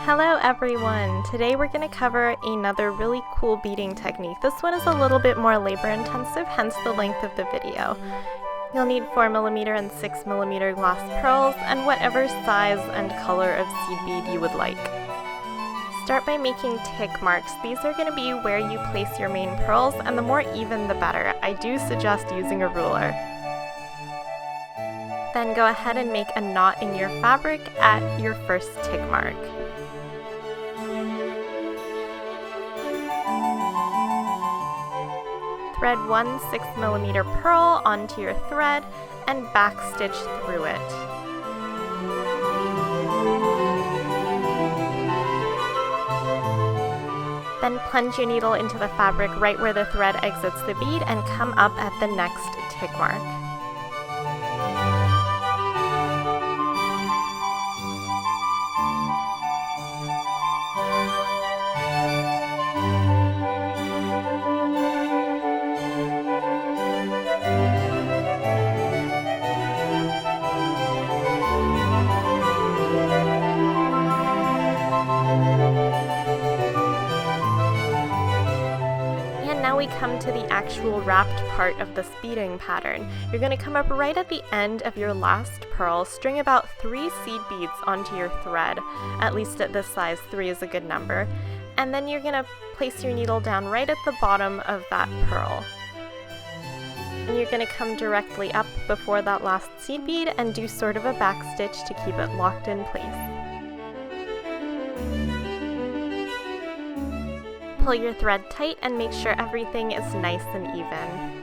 Hello everyone! Today we're going to cover another really cool beading technique. This one is a little bit more labor intensive, hence the length of the video. You'll need 4mm and 6mm glass pearls and whatever size and color of seed bead you would like. Start by making tick marks. These are going to be where you place your main pearls, and the more even the better. I do suggest using a ruler. Then go ahead and make a knot in your fabric at your first tick mark. Thread one 6mm pearl onto your thread and backstitch through it. Then plunge your needle into the fabric right where the thread exits the bead and come up at the next tick mark. Now we come to the actual wrapped part of this beading pattern. You're going to come up right at the end of your last pearl, string about 3 seed beads onto your thread, at least at this size, 3 is a good number, and then you're going to place your needle down right at the bottom of that pearl. And you're going to come directly up before that last seed bead and do sort of a back stitch to keep it locked in place. Pull your thread tight and make sure everything is nice and even.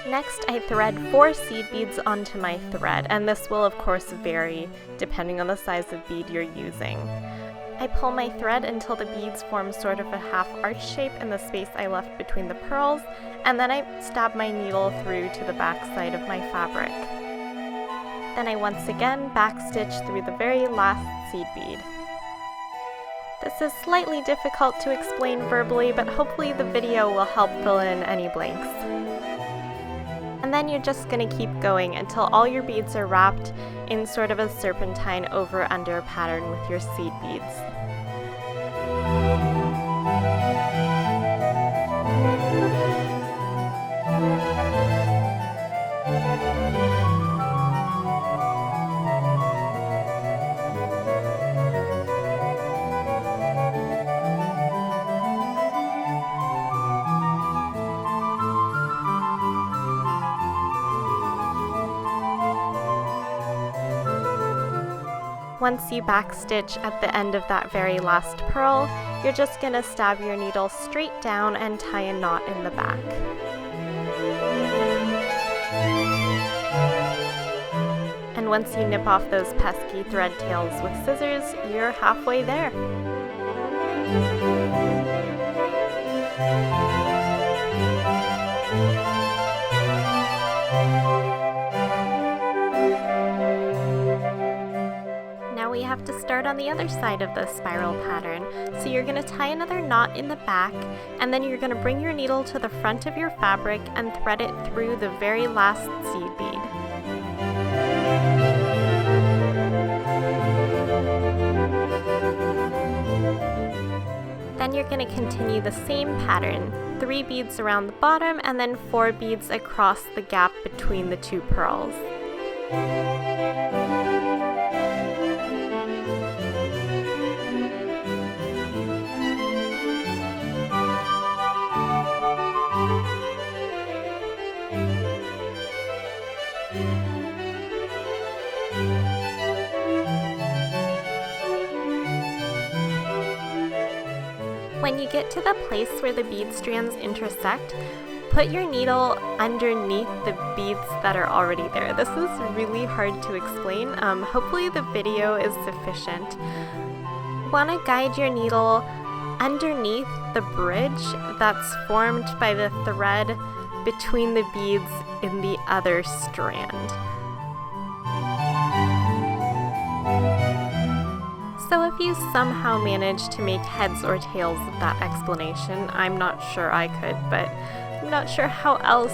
Next, I thread 4 seed beads onto my thread, and this will of course vary depending on the size of bead you're using. I pull my thread until the beads form sort of a half arch shape in the space I left between the pearls, and then I stab my needle through to the back side of my fabric. Then I once again backstitch through the very last seed bead. This is slightly difficult to explain verbally, but hopefully the video will help fill in any blanks. And then you're just going to keep going until all your beads are wrapped in sort of a serpentine over-under pattern with your seed beads. Once you backstitch at the end of that very last pearl, you're just going to stab your needle straight down and tie a knot in the back. And once you nip off those pesky thread tails with scissors, you're halfway there. We have to start on the other side of the spiral pattern. So you're going to tie another knot in the back, and then you're going to bring your needle to the front of your fabric and thread it through the very last seed bead. Then you're going to continue the same pattern, 3 beads around the bottom and then 4 beads across the gap between the 2 pearls. When you get to the place where the bead strands intersect, put your needle underneath the beads that are already there. This is really hard to explain. Hopefully the video is sufficient. You want to guide your needle underneath the bridge that's formed by the thread between the beads in the other strand. So if you somehow manage to make heads or tails of that explanation, I'm not sure I could, but I'm not sure how else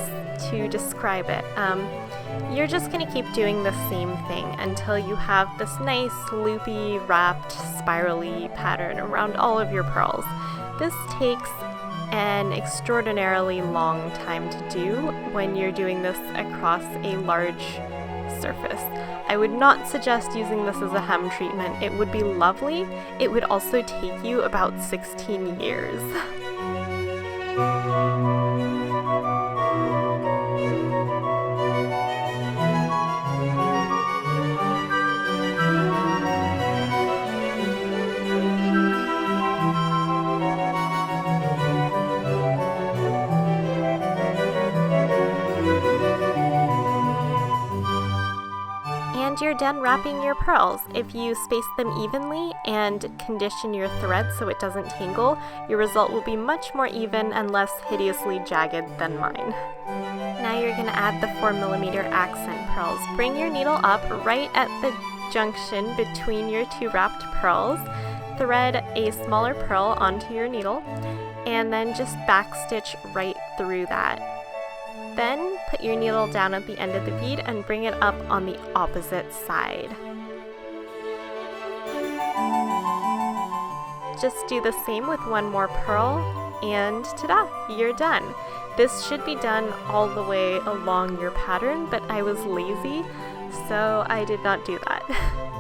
to describe it. You're just going to keep doing the same thing until you have this nice loopy, wrapped, spirally pattern around all of your pearls. This takes an extraordinarily long time to do when you're doing this across a large surface. I would not suggest using this as a hem treatment. It would be lovely. It would also take you about 16 years. And you're done wrapping your pearls. If you space them evenly and condition your thread so it doesn't tangle, your result will be much more even and less hideously jagged than mine. Now you're going to add the 4mm accent pearls. Bring your needle up right at the junction between your two wrapped pearls, thread a smaller pearl onto your needle, and then just backstitch right through that. Then put your needle down at the end of the bead and bring it up on the opposite side. Just do the same with one more pearl, and ta-da, you're done. This should be done all the way along your pattern, but I was lazy, so I did not do that.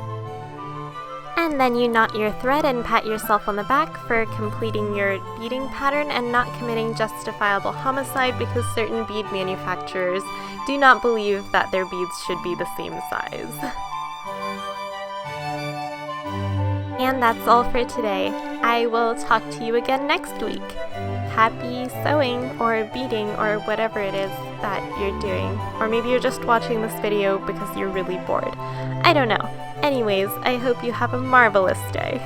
And then you knot your thread and pat yourself on the back for completing your beading pattern and not committing justifiable homicide, because certain bead manufacturers do not believe that their beads should be the same size. And that's all for today. I will talk to you again next week. Happy sewing or beading or whatever it is that you're doing. Or maybe you're just watching this video because you're really bored. I don't know. Anyways, I hope you have a marvelous day.